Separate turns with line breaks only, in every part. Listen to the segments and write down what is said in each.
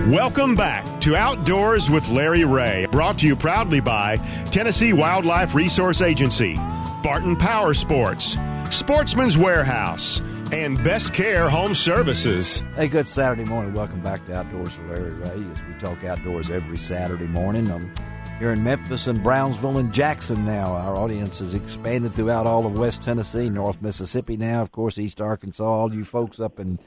Welcome back to Outdoors with Larry Ray, brought to you proudly by Tennessee Wildlife Resource Agency, Barton Power Sports, Sportsman's Warehouse, and Best Care Home Services.
Hey, good Saturday morning. Welcome back to Outdoors with Larry Ray, as we talk outdoors every Saturday morning. Here in Memphis and Brownsville and Jackson now. Our audience has expanded throughout all of West Tennessee, North Mississippi now, of course, East Arkansas, all you folks up in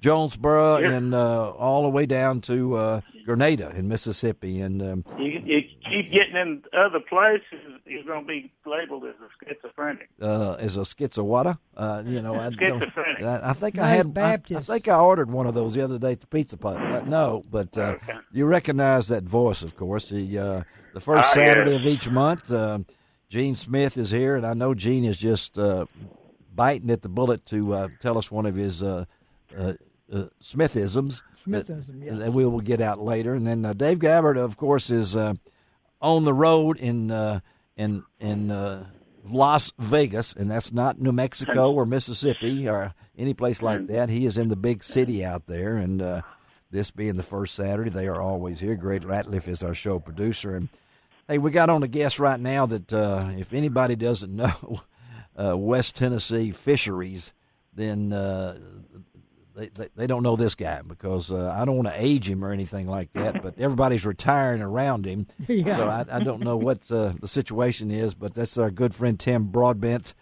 Jonesboro, and all the way down to Grenada in Mississippi. And
you keep getting in other places, you're going to be labeled as a schizophrenic.
As a schizowada?
Schizophrenic.
I think
nice
I had.
Baptist.
I think I ordered one of those the other day at the pizza place. No, but
Okay.
you recognize that voice, of course. The first Saturday of each month, Gene Smith is here, and I know Gene is just biting at the bullet to tell us one of his Smithisms.
Smithism, yeah.
That we will get out later. And then Dave Gabbard, of course, is on the road in Las Vegas, and that's not New Mexico or Mississippi or any place like that. He is in the big city out there, and this being the first Saturday, they are always here. Greg Ratliff is our show producer. And, hey, we got on a guest right now that if anybody doesn't know West Tennessee fisheries, then they don't know this guy, because I don't want to age him or anything like that, but everybody's retiring around him.
Yeah.
So I don't know what the situation is, but that's our good friend Tim Broadbent,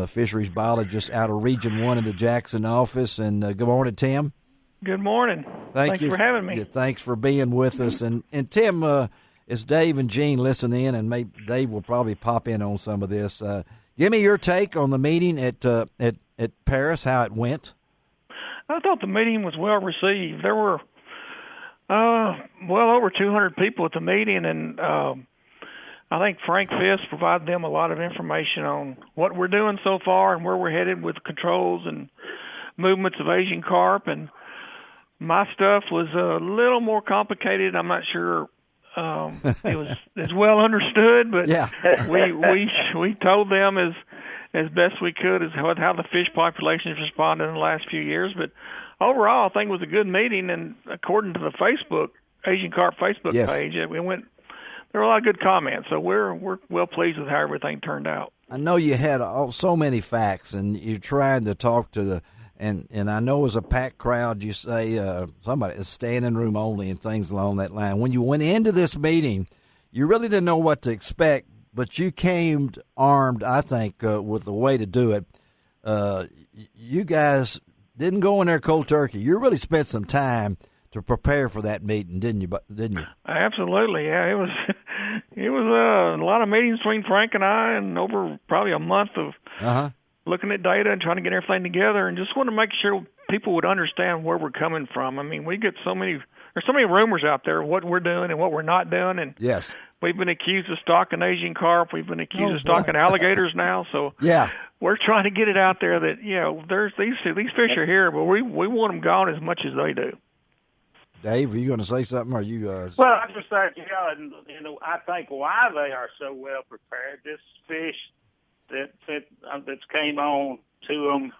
fisheries biologist out of Region 1 in the Jackson office. And good morning, Tim.
Good morning. Thanks for having me.
Yeah, thanks for being with us. And Tim, as Dave and Gene listen in, and maybe Dave will probably pop in on some of this, give me your take on the meeting at Paris, how it went.
I thought the meeting was well received. There were well over 200 people at the meeting, and I think Frank Fisk provided them a lot of information on what we're doing so far and where we're headed with controls and movements of Asian carp. And my stuff was a little more complicated. I'm not sure it was as well understood, but
yeah.
we told them as best we could as how the fish populations responded in the last few years. But overall, I think it was a good meeting, and according to the Facebook Asian Carp Facebook page, there were a lot of good comments. So we're well pleased with how everything turned out.
I know you had so many facts, and you're trying to talk to the and I know as a packed crowd, you say somebody is standing room only and things along that line. When you went into this meeting, you really didn't know what to expect, but you came armed, I think, with the way to do it. You guys didn't go in there cold turkey. You really spent some time to prepare for that meeting, didn't you?
Absolutely, yeah. It was a lot of meetings between Frank and I, and over probably a month of looking at data and trying to get everything together, and just want to make sure people would understand where we're coming from. I mean, there's so many rumors out there of what we're doing and what we're not doing, and
yes.
We've been accused of stalking Asian carp. We've been accused of stalking alligators now. So we're trying to get it out there that there's these fish are here, but we want them gone as much as they do.
Dave, are you going to say something? Or are you?
Well, I just said, I think why they are so well prepared. This fish that's came on to them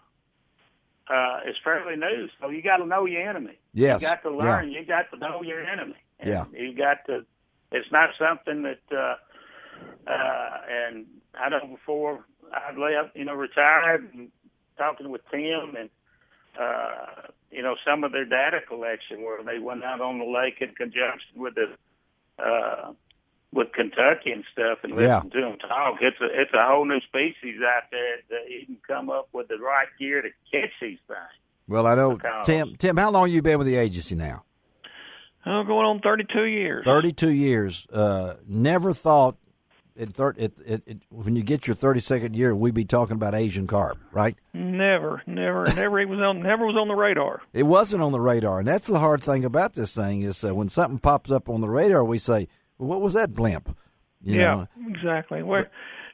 is fairly new, so you got to know your enemy.
Yes.
You got to learn. Yeah. You got to know your enemy. And you got to. It's not something that, and I know before I left, retired, and talking with Tim and, some of their data collection where they went out on the lake in conjunction with with Kentucky and stuff and listened to them talk. It's a whole new species out there that you can come up with the right gear to catch these things.
Well, I know, Tim, how long have you been with the agency now?
Oh, going on 32 years.
32 years. Never thought when you get your 32nd year, we'd be talking about Asian carp, right?
Never. It was on the radar. It wasn't on the radar,
and that's the hard thing about this thing is when something pops up on the radar, we say, well, what was that blimp? You know?
Exactly. Well,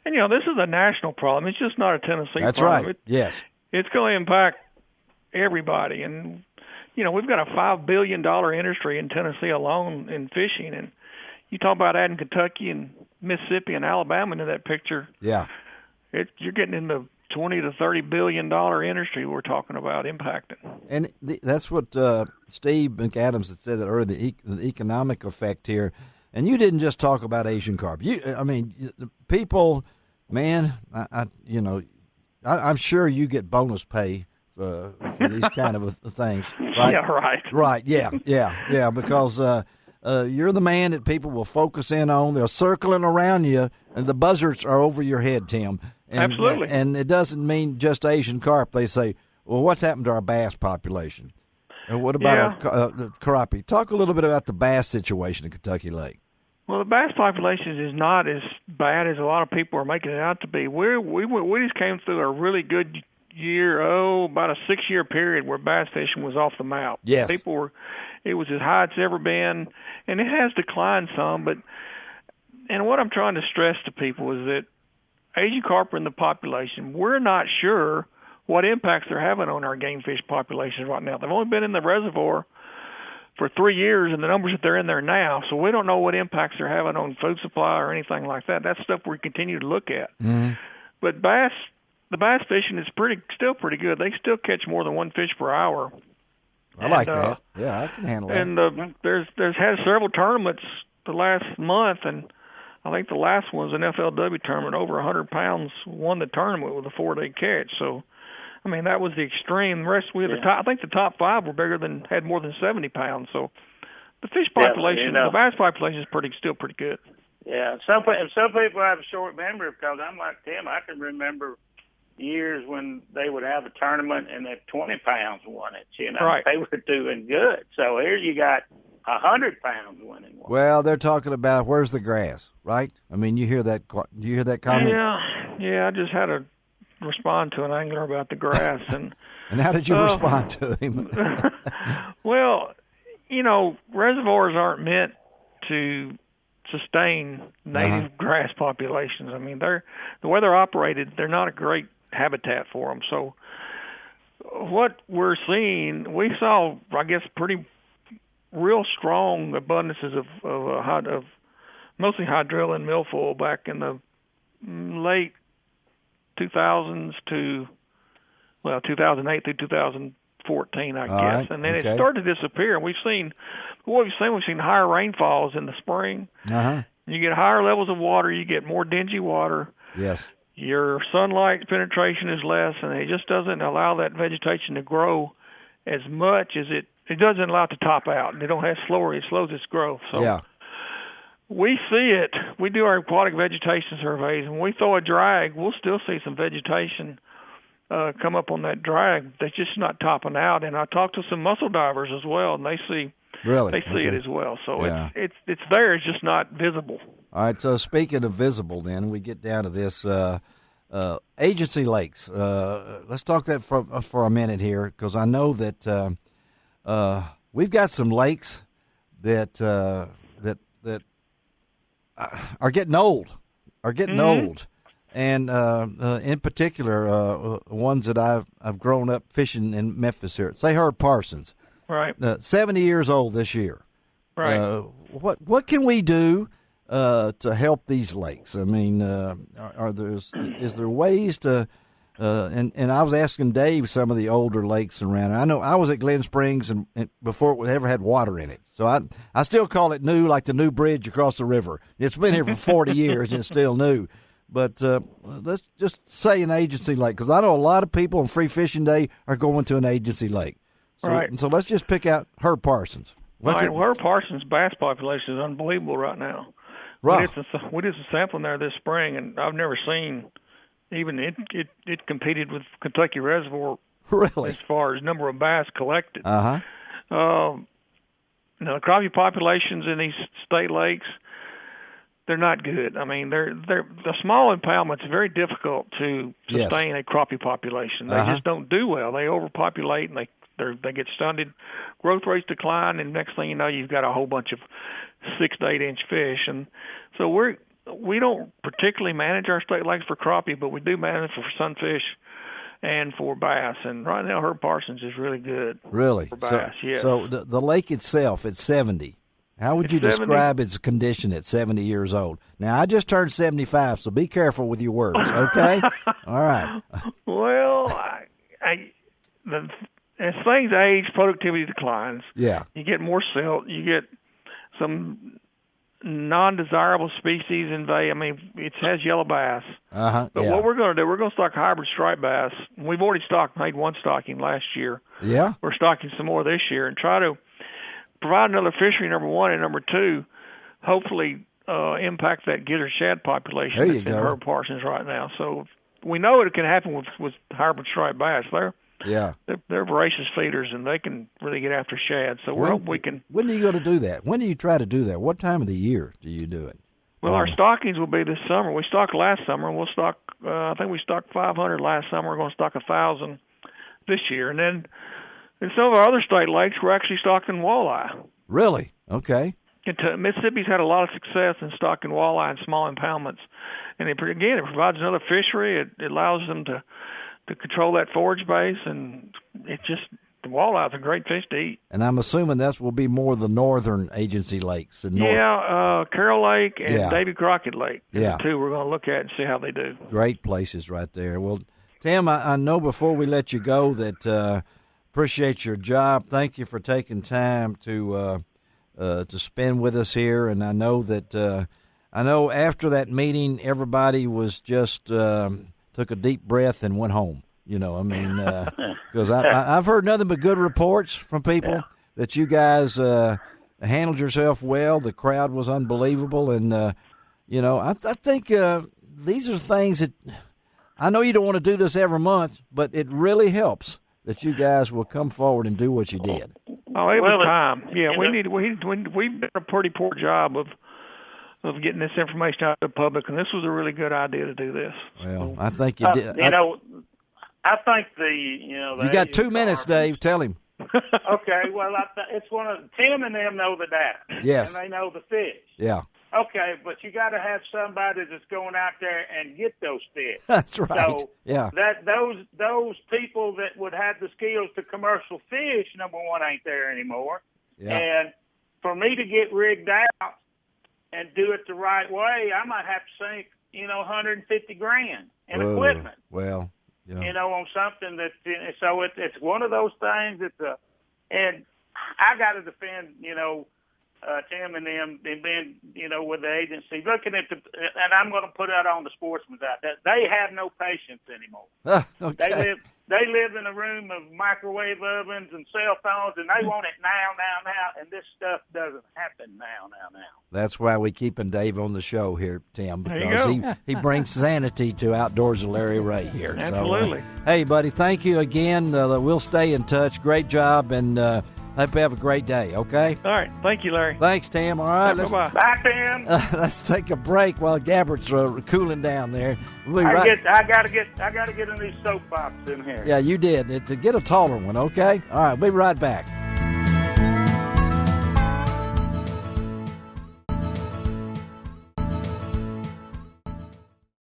and this is a national problem. It's just not a Tennessee problem.
That's right. Yes.
It's going to impact everybody, and we've got a $5 billion industry in Tennessee alone in fishing, and you talk about adding Kentucky and Mississippi and Alabama into that picture.
Yeah.
You're getting into $20 to $30 billion industry we're talking about impacting.
And that's what Steve McAdams had said that earlier, the economic effect here. And you didn't just talk about Asian carp. People, man, I'm sure you get bonus pay for these kind of things. Right?
Yeah, right.
Right, yeah, because you're the man that people will focus in on. They're circling around you, and the buzzards are over your head, Tim. And,
Absolutely.
And it doesn't mean just Asian carp. They say, well, what's happened to our bass population? And what about our crappie? Talk a little bit about the bass situation in Kentucky Lake.
Well, the bass population is not as bad as a lot of people are making it out to be. We just came through a really good year, about a 6-year period where bass fishing was off the map.
Yes.
It was as high as it's ever been, and it has declined some. And what I'm trying to stress to people is that Asian carp are in the population. We're not sure what impacts they're having on our game fish populations right now. They've only been in the reservoir for 3 years, and the numbers that they're in there now, so we don't know what impacts they're having on food supply or anything like that. That's stuff we continue to look at. Mm-hmm. But the bass fishing is still pretty good. They still catch more than one fish per hour.
I like that. Yeah, I can handle that.
And there's had several tournaments the last month, and I think the last one was an FLW tournament. Over 100 pounds won the tournament with a 4-day catch. So, I mean, that was the extreme. The rest, I think the top 5 were had more than 70 pounds. So, the fish population, the bass population is still pretty good.
Yeah, some people have a short memory because I'm like Tim. I can remember years when they would have a tournament and that 20 pounds won it.
Right.
They were doing good. So here you got 100 pounds winning one.
Well, they're talking about where's the grass, right? I mean, you hear that comment?
Yeah. I just had to respond to an angler about the grass, and
how did you respond to him?
Well, reservoirs aren't meant to sustain native grass populations. I mean, the way they're operated, they're not a great habitat for them. So what we saw, I guess, pretty real strong abundances of mostly hydrilla and milfoil back in the late 2000s to 2008 through 2014, I guess. Right. And then it started to disappear. And we've seen higher rainfalls in the spring. Uh-huh. You get higher levels of water, you get more dingy water.
Yes.
Your sunlight penetration is less, and it just doesn't allow that vegetation to grow as much as it doesn't allow it to top out. It slows its growth. So we see it. We do our aquatic vegetation surveys, and when we throw a drag, we'll still see some vegetation come up on that drag that's just not topping out. And I talked to some mussel divers as well, and they see it as well. So it's there. It's just not visible.
All right. So speaking of visible, then we get down to this agency lakes. Let's talk that for a minute here, because I know that we've got some lakes that are getting old. And in particular, ones that I've grown up fishing in Memphis here. Say Herb Parsons,
right?
70 years old this year.
Right.
What can we do to help these lakes? I mean, is there ways to? And I was asking Dave some of the older lakes around. I know I was at Glen Springs and before it ever had water in it. So I still call it new, like the new bridge across the river. It's been here for 40 years and it's still new. But let's just say an agency lake, because I know a lot of people on Free Fishing Day are going to an agency lake. So,
right.
So let's just pick out Herb Parsons.
Herb Parsons' bass population is unbelievable right now.
Right.
We did some sampling there this spring, and I've never seen even it competed with Kentucky Reservoir.
Really?
As far as number of bass collected.
Uh-huh.
The crappie populations in these state lakes, they're not good. I mean, they're the small impoundment's very difficult to sustain a crappie population. They just don't do well. They overpopulate and they get stunted. Growth rates decline, and next thing you know, you've got a whole bunch of 6 to 8 inch fish. And so we don't particularly manage our state lakes for crappie, but we do manage for sunfish and for bass. And right now, Herb Parsons is really good.
Really?
For bass, yes.
So the lake itself, it's 70. How would you describe its condition at 70 years old? Now, I just turned 75, so be careful with your words, okay? All right.
Well, as things age, productivity declines.
Yeah.
You get more silt. You get some non-desirable species invade. I mean, it has yellow bass.
But
what we're going to do, we're going to stock hybrid striped bass. We've already made one stocking last year.
Yeah.
We're stocking some more this year and try to provide another fishery, number one, and number two, hopefully impact that gizzard shad population that's in Herb Parsons right now. So we know it can happen with hybrid striped bass. They're voracious feeders, and they can really get after shad. So we're hoping we can.
When are you going to do that? When do you try to do that? What time of the year do you do it?
Well, our stockings will be this summer. We stocked last summer, and we'll stock. I think we stocked 500 last summer. We're going to stock 1,000 this year, and then in some of our other state lakes, we're actually stocking walleye.
Really? Okay.
Mississippi's had a lot of success in stocking walleye and small impoundments, and it provides another fishery. It allows them to control that forage base, and the walleye is a great fish to eat.
And I'm assuming that will be more the northern agency lakes.
Carroll Lake and Davy Crockett Lake.
The
two we're going to look at and see how they do.
Great places right there. Well, Tim, I know before we let you go that appreciate your job. Thank you for taking time to spend with us here. And I know that after that meeting, everybody was just took a deep breath and went home. Because I've heard nothing but good reports from people that you guys handled yourself well. The crowd was unbelievable, and I think these are things that I know you don't want to do this every month, but it really helps that you guys will come forward and do what you did.
Oh, it was time. Yeah, we've done a pretty poor job of getting this information out to the public, and this was a really good idea to do this.
Well, I think you did.
I think you
got 2 minutes, Dave. Tell him.
Okay, well, it's Tim and them know the data.
Yes.
And they know the fish.
Yeah.
Okay, but you got to have somebody that's going out there and get those fish.
That's right.
So that those people that would have the skills to commercial fish, number one, ain't there anymore.
Yeah.
And for me to get rigged out and do it the right way, I might have to sink, $150,000 in equipment.
Well,
on something that. So it's one of those things. And I got to defend, Tim and them, and being, with the agency, looking at and I'm going to put that on the sportsmen out there. They have no patience anymore.
Okay.
They live in a room of microwave ovens and cell phones, and they want it now, and this stuff doesn't happen now.
That's why we keeping Dave on the show here, Tim, because he brings sanity to Outdoors with Larry Ray here.
Absolutely.
So, hey, buddy, thank you again. We'll stay in touch. Great job, and hope you have a great day, okay?
All right. Thank you, Larry.
Thanks, Tim. All right.
Bye-bye.
Bye, Tim.
Let's take a break while Gabbert's cooling down there.
I gotta get a new soapbox in here.
Yeah, you did. To get a taller one, okay? All right, we'll be right back.